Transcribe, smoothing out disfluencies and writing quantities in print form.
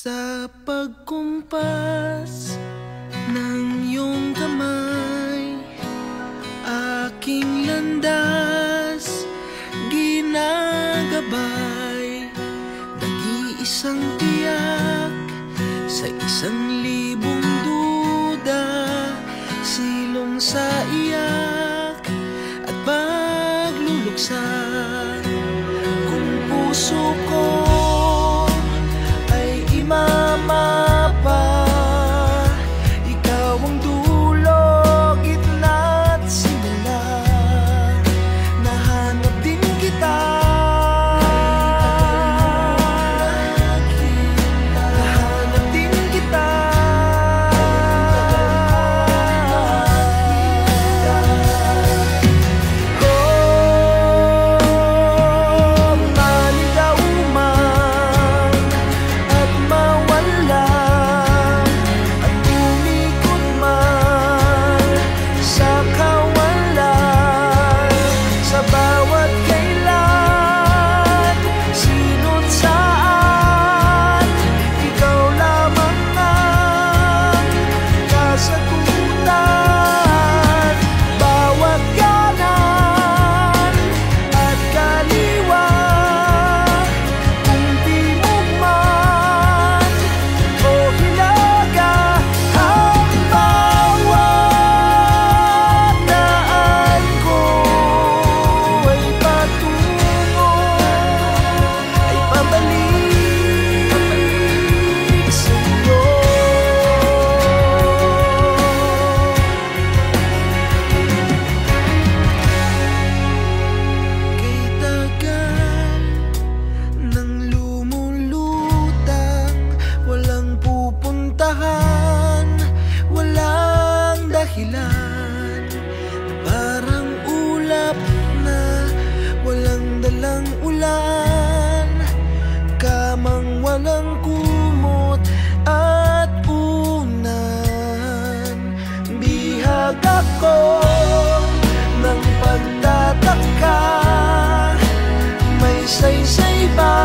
Sa pagkumpas ng iyong kamay, aking landas ginagabay. Nag-iisang tiyak sa 1,000 duda, silong sa iyak at pagluluksa. Kung puso ko mapa, ikaw ang dulo, gitna at simula. Nahanap din kita, nahanap din kita. Oh, maligaw man at mawala, walang dahilan, parang ulap na walang dalang ulan, kamang walang kumot at unan. Bihag ako ng pagtataka, may saysay ba